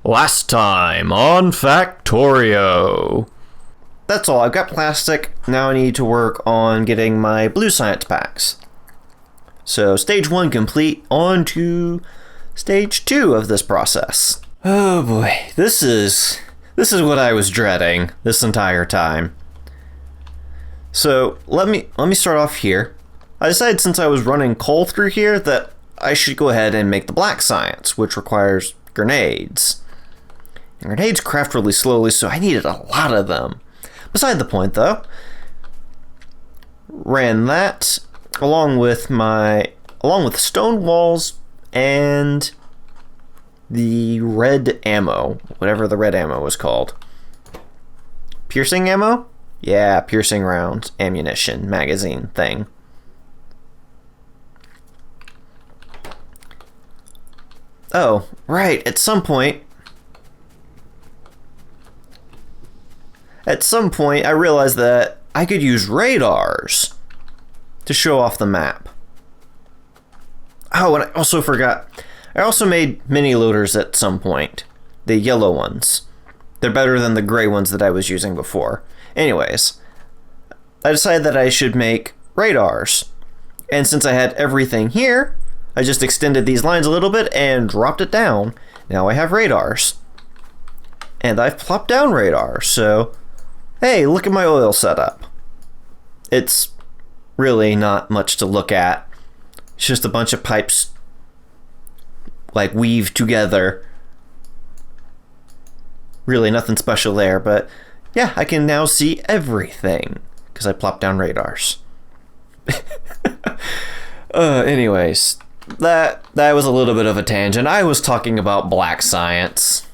Last time on Factorio. That's all. I've got plastic. Now I need to work on getting my blue science packs. So stage 1 complete. On to stage 2 of this process. Oh boy, this is what I was dreading this entire time. So let me start off here. I decided since I was running coal through here that I should go ahead and make the black science, which requires grenades. And grenades craft really slowly, so I needed a lot of them. Beside the point, though. Ran that along with stone walls and the red ammo, whatever the red ammo was called. Piercing ammo? Yeah, piercing rounds, ammunition, magazine thing. Oh, right, at some point I realized that I could use radars to show off the map. Oh, and I also forgot, I also made mini loaders at some point. The yellow ones. They're better than the gray ones that I was using before. Anyways, I decided that I should make radars. And since I had everything here, I just extended these lines a little bit and dropped it down. Now I have radars. And I've plopped down radars, so hey, look at my oil setup. It's really not much to look at. It's just a bunch of pipes like weaved together. Really nothing special there, but yeah, I can now see everything because I plopped down radars. Anyways, that was a little bit of a tangent. I was talking about black science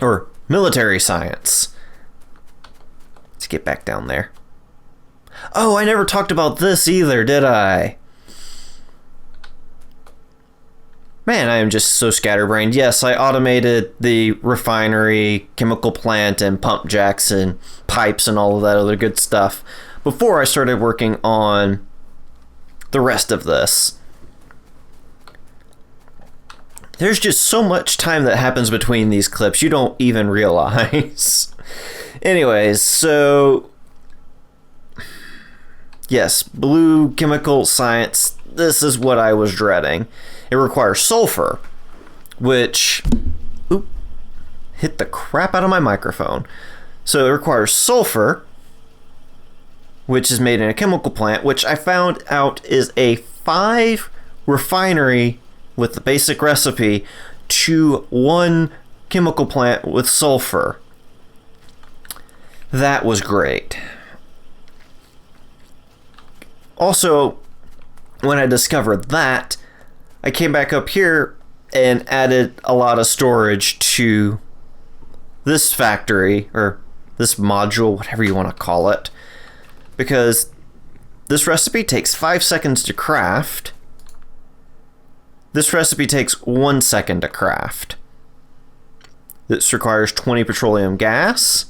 or military science. Let's get back down there. Oh, I never talked about this either, did I? Man, I am just so scatterbrained. Yes, I automated the refinery, chemical plant, and pump jacks and pipes and all of that other good stuff before I started working on the rest of this. There's just so much time that happens between these clips you don't even realize. Anyways, so yes, blue chemical science, this is what I was dreading. It requires sulfur, which hit the crap out of my microphone. So it requires sulfur, which is made in a chemical plant, which I found out is a 5 refinery with the basic recipe to 1 chemical plant with sulfur. That was great. Also, when I discovered that, I came back up here and added a lot of storage to this factory, or this module, whatever you want to call it, because this recipe takes 5 seconds to craft. This recipe takes 1 second to craft. This requires 20 petroleum gas.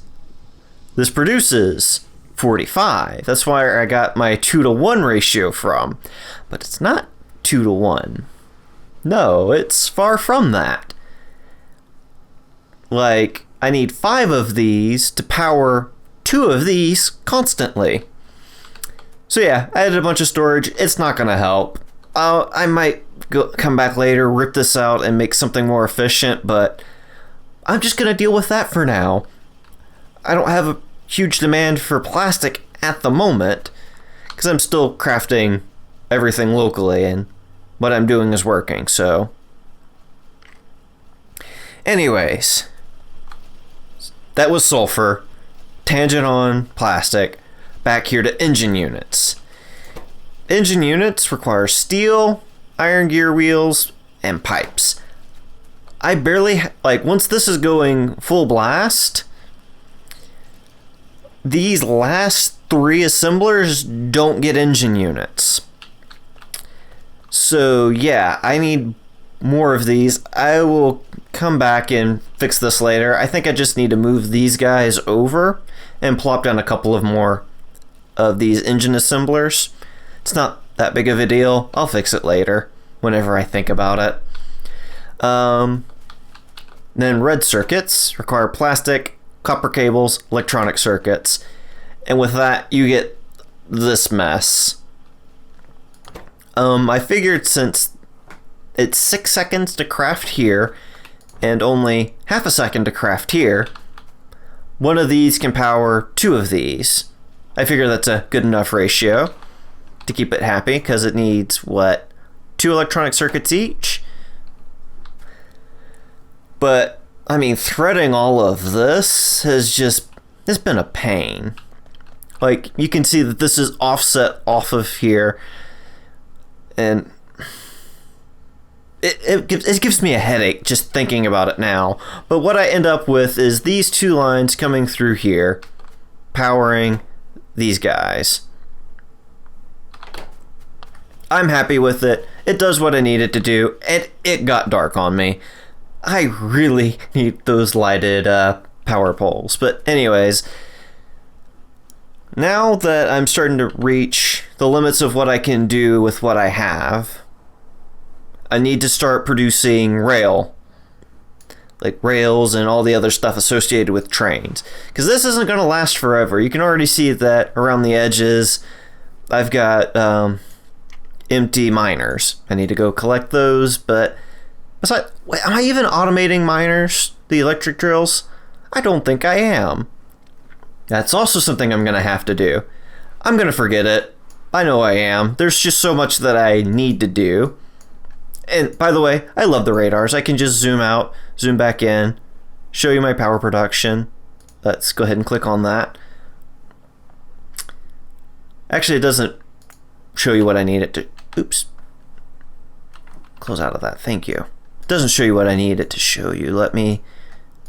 This produces 45. That's why I got my 2-to-1 ratio from. But it's not 2-to-1. No, it's far from that. Like, I need 5 of these to power 2 of these constantly. So yeah, I added a bunch of storage. It's not going to help. I might come back later, rip this out, and make something more efficient, but I'm just going to deal with that for now. I don't have a huge demand for plastic at the moment because I'm still crafting everything locally and what I'm doing is working. So anyways, that was sulfur. Tangent on plastic. Back here to engine units. Engine units require steel, iron gear wheels, and pipes. I barely, once this is going full blast, these last 3 assemblers don't get engine units. So yeah, I need more of these. I will come back and fix this later. I think I just need to move these guys over and plop down a couple of more of these engine assemblers. It's not that big of a deal. I'll fix it later whenever I think about it. Then red circuits require plastic, copper cables, electronic circuits. And with that, you get this mess. I figured since it's 6 seconds to craft here and only half a second to craft here, one of these can power 2 of these. I figure that's a good enough ratio to keep it happy, because it needs, what, 2 electronic circuits each? But, I mean, threading all of this it's been a pain. Like, you can see that this is offset off of here, and it gives me a headache just thinking about it now. But what I end up with is these 2 lines coming through here, powering these guys. I'm happy with it. It does what I need it to do, and it got dark on me. I really need those lighted power poles. But anyways, now that I'm starting to reach the limits of what I can do with what I have, I need to start producing rail. Like rails and all the other stuff associated with trains. Because this isn't going to last forever. You can already see that around the edges, I've got empty miners. I need to go collect those, but besides, wait, am I even automating miners, the electric drills? I don't think I am. That's also something I'm going to have to do. I'm going to forget it. I know I am. There's just so much that I need to do. And by the way, I love the radars. I can just zoom out, zoom back in, show you my power production. Let's go ahead and click on that. Actually, it doesn't show you what I need it to. Oops. Close out of that. Thank you. It doesn't show you what I need it to show you. Let me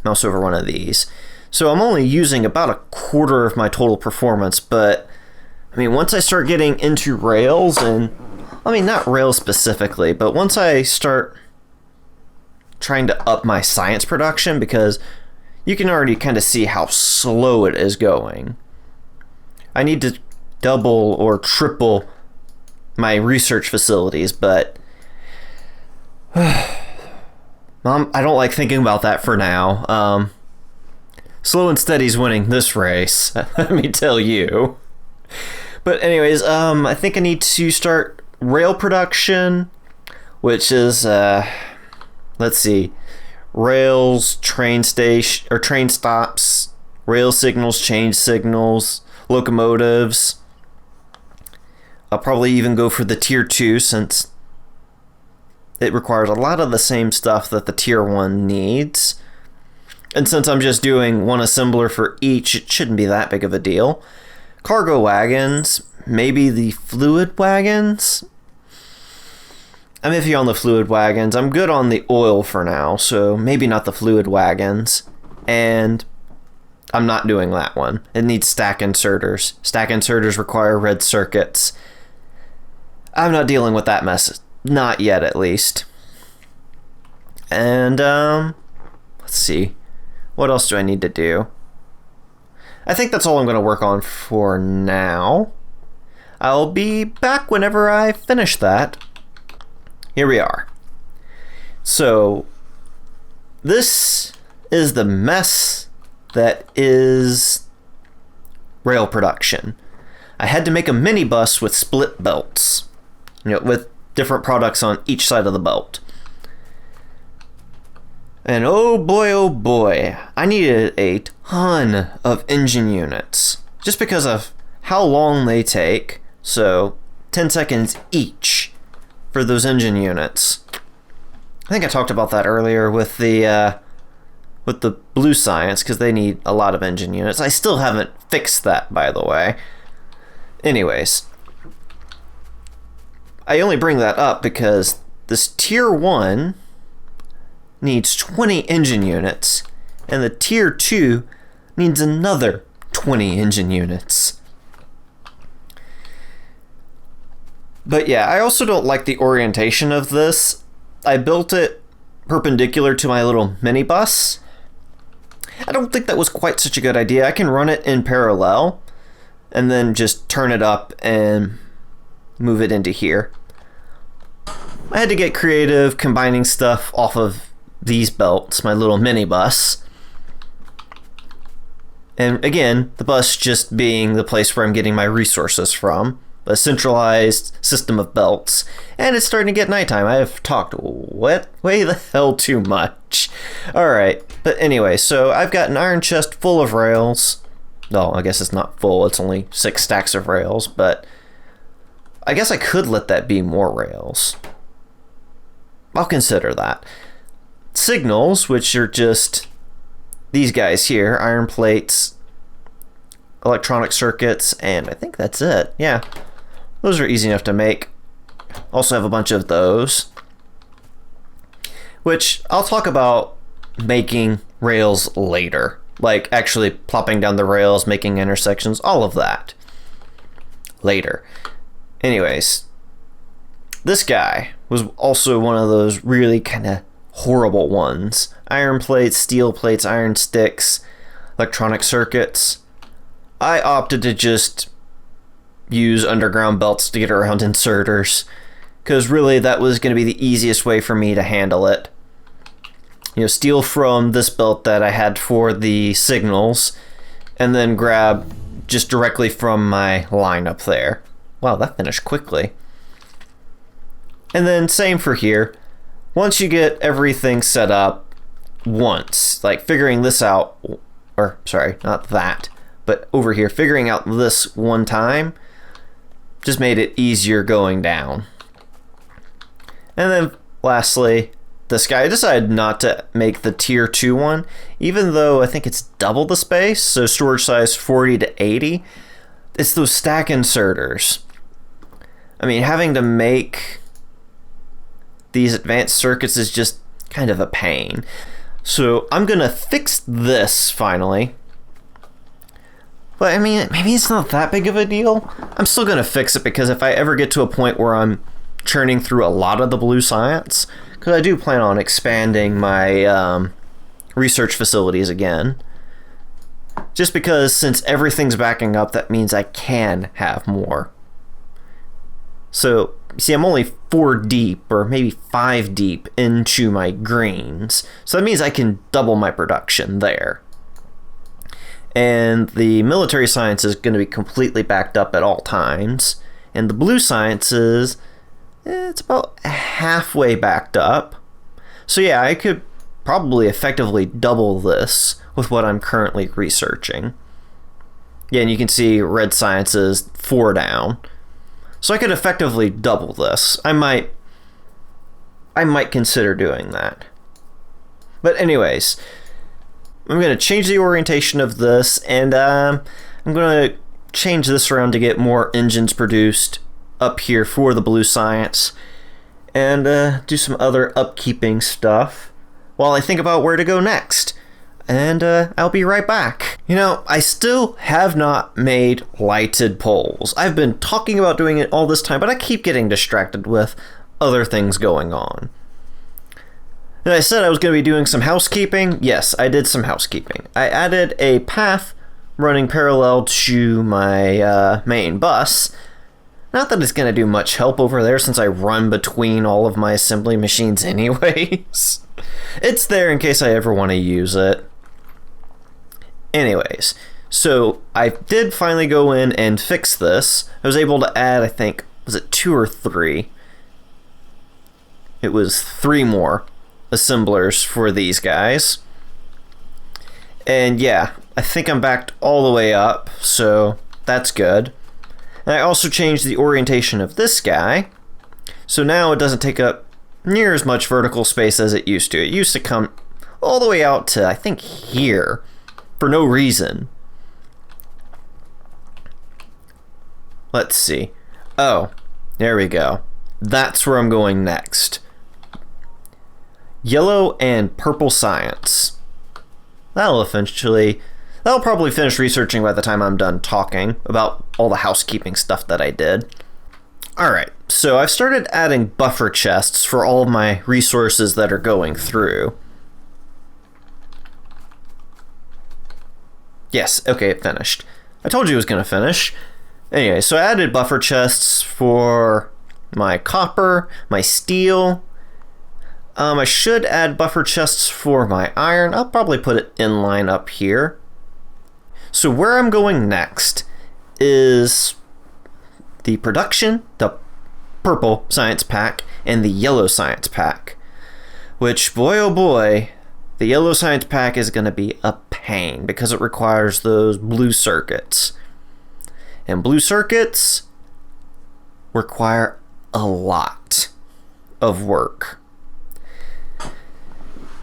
mouse over one of these. So I'm only using about a quarter of my total performance, but I mean, once I start getting into rails, and I mean, not rails specifically, but once I start trying to up my science production, because you can already kind of see how slow it is going. I need to double or triple my research facilities, but Mom, I don't like thinking about that for now. Slow and steady's winning this race, let me tell you. But anyways, I think I need to start rail production, which is, let's see, rails, train station or train stops, rail signals, change signals, locomotives. I'll probably even go for the tier 2 since it requires a lot of the same stuff that the tier 1 needs. And since I'm just doing one assembler for each, it shouldn't be that big of a deal. Cargo wagons, maybe the fluid wagons. I'm iffy on the fluid wagons. I'm good on the oil for now, so maybe not the fluid wagons. And I'm not doing that one. It needs stack inserters. Stack inserters require red circuits. I'm not dealing with that mess. Not yet, at least. And, let's see. What else do I need to do? I think that's all I'm going to work on for now. I'll be back whenever I finish that. Here we are. So, this is the mess that is rail production. I had to make a mini bus with split belts, with different products on each side of the belt. And oh boy, I needed a ton of engine units just because of how long they take. So 10 seconds each for those engine units. I think I talked about that earlier with the blue science, because they need a lot of engine units. I still haven't fixed that, by the way. Anyways, I only bring that up because this tier 1 needs 20 engine units, and the tier 2 needs another 20 engine units. But yeah, I also don't like the orientation of this. I built it perpendicular to my little mini bus. I don't think that was quite such a good idea. I can run it in parallel and then just turn it up and move it into here. I had to get creative combining stuff off of these belts, my little mini bus. And again, the bus just being the place where I'm getting my resources from. A centralized system of belts. And it's starting to get nighttime. I have talked way the hell too much. Alright, but anyway, so I've got an iron chest full of rails. No, I guess it's not full, it's only 6 stacks of rails, but I guess I could let that be more rails. I'll consider that. Signals, which are just these guys here, iron plates, electronic circuits, and I think that's it. Yeah, those are easy enough to make. Also have a bunch of those, which I'll talk about making rails later, like actually plopping down the rails, making intersections, all of that later. Anyways, this guy was also one of those really kind of horrible ones. Iron plates, steel plates, iron sticks, electronic circuits. I opted to just use underground belts to get around inserters, because really that was going to be the easiest way for me to handle it. You know, steal from this belt that I had for the signals, and then grab just directly from my line up there. Wow, that finished quickly. And then same for here. Once you get everything set up once, like figuring this out, or sorry, not that, but over here, figuring out this one time, just made it easier going down. And then lastly, this guy, I decided not to make the tier 2 one, even though I think it's double the space, so storage size 40 to 80. It's those stack inserters. I mean, having to make these advanced circuits is just kind of a pain. So I'm gonna fix this finally. But I mean, maybe it's not that big of a deal. I'm still gonna fix it, because if I ever get to a point where I'm churning through a lot of the blue science, because I do plan on expanding my research facilities again. Just because since everything's backing up, that means I can have more. So, see, I'm only 4 deep, or maybe 5 deep into my greens. So that means I can double my production there. And the military science is going to be completely backed up at all times. And the blue sciences, it's about halfway backed up. So yeah, I could probably effectively double this with what I'm currently researching. Yeah, and you can see red sciences 4 down. So I could effectively double this. I might consider doing that. But anyways, I'm going to change the orientation of this, and I'm going to change this around to get more engines produced up here for the blue science, and do some other upkeeping stuff while I think about where to go next. And I'll be right back. You know, I still have not made lighted poles. I've been talking about doing it all this time, but I keep getting distracted with other things going on. And I said I was going to be doing some housekeeping. Yes, I did some housekeeping. I added a path running parallel to my main bus. Not that it's going to do much help over there, since I run between all of my assembly machines anyways. It's there in case I ever want to use it. Anyways, so I did finally go in and fix this. I was able to add, I think, was it 2 or 3? It was 3 more assemblers for these guys. And yeah, I think I'm backed all the way up, so that's good. And I also changed the orientation of this guy, so now it doesn't take up near as much vertical space as it used to. It used to come all the way out to, I think, here, for no reason. Let's see. Oh, there we go. That's where I'm going next. Yellow and purple science. That'll probably finish researching by the time I'm done talking about all the housekeeping stuff that I did. Alright, so I've started adding buffer chests for all of my resources that are going through. Yes, okay, it finished. I told you it was going to finish. Anyway, so I added buffer chests for my copper, my steel, I should add buffer chests for my iron. I'll probably put it in line up here. So where I'm going next is the production, the purple science pack, and the yellow science pack. Which, boy oh boy, the yellow science pack is going to be a pain because it requires those blue circuits. And blue circuits require a lot of work.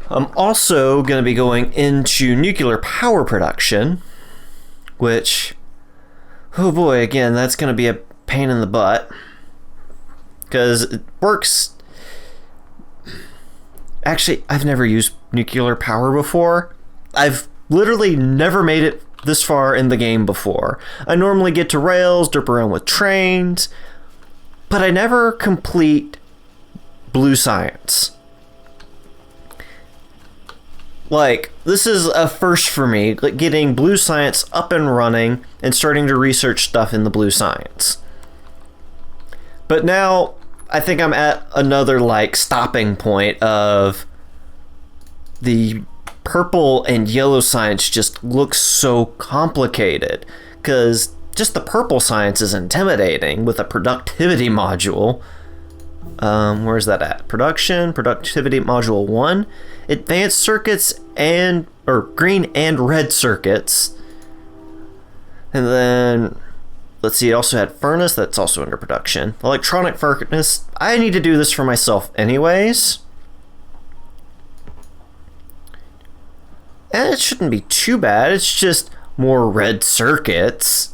I'm also going to be going into nuclear power production, which, oh boy, again, that's going to be a pain in the butt because it works. Actually, I've never used nuclear power before. I've literally never made it this far in the game before. I normally get to rails, derp around with trains, but I never complete blue science. Like, this is a first for me, like getting blue science up and running and starting to research stuff in the blue science. But now I think I'm at another like stopping point of the purple and yellow science just looks so complicated because just the purple science is intimidating with a productivity module. Where's that at? Productivity module 1, advanced circuits or green and red circuits. And then let's see, it also had furnace, that's also under production. Electronic furnace, I need to do this for myself anyways. And it shouldn't be too bad, it's just more red circuits.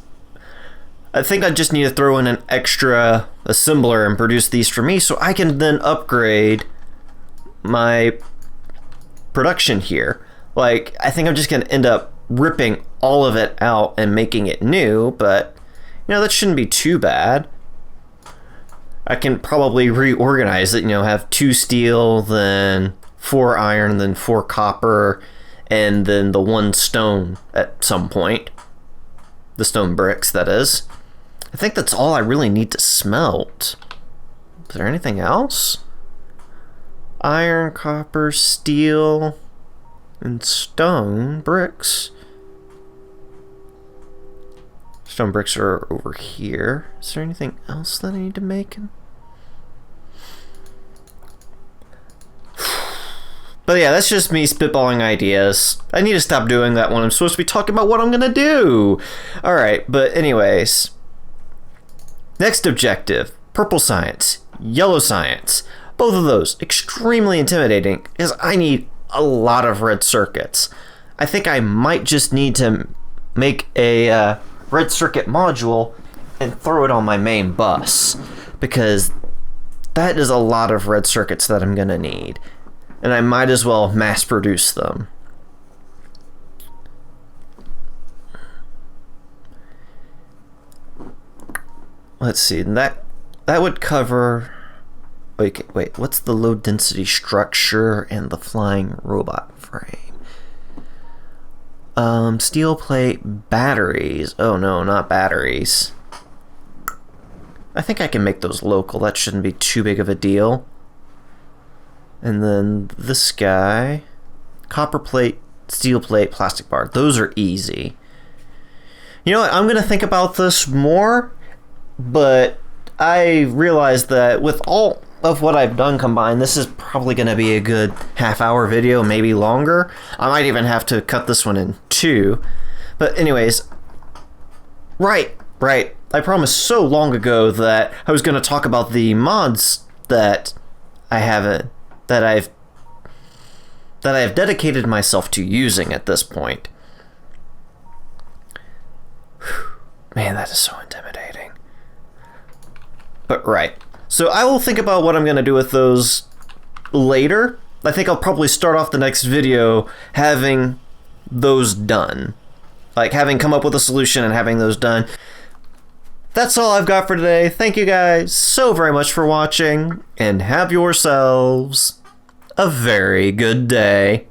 I think I just need to throw in an extra assembler and produce these for me so I can then upgrade my production here. Like, I think I'm just going to end up ripping all of it out and making it new, but you know, that shouldn't be too bad. I can probably reorganize it, you know, have 2 steel, then 4 iron, then 4 copper, and then the 1 stone at some point. The stone bricks, that is. I think that's all I really need to smelt. Is there anything else? Iron, copper, steel, and stone bricks. Stone bricks are over here. Is there anything else that I need to make? But yeah, that's just me spitballing ideas. I need to stop doing that when I'm supposed to be talking about what I'm gonna do. Alright, but anyways. Next objective, purple science, yellow science. Both of those extremely intimidating because I need a lot of red circuits. I think I might just need to make a red circuit module and throw it on my main bus because that is a lot of red circuits that I'm gonna need. And I might as well mass produce them. Let's see, that would cover. Wait, what's the low density structure and the flying robot frame? Steel plate batteries. Oh no, not batteries. I think I can make those local. That shouldn't be too big of a deal. And then this guy, copper plate, steel plate, plastic bar. Those are easy. You know what? I'm gonna think about this more. But I realized that with all of what I've done combined, this is probably going to be a good half-hour video, maybe longer. I might even have to cut this one in 2. But anyways, right. I promised so long ago that I was going to talk about the mods that I haven't, that I've dedicated myself to using at this point. Man, that is so intimidating. But right. So I will think about what I'm going to do with those later. I think I'll probably start off the next video having those done. Like having come up with a solution and having those done. That's all I've got for today. Thank you guys so very much for watching and have yourselves a very good day.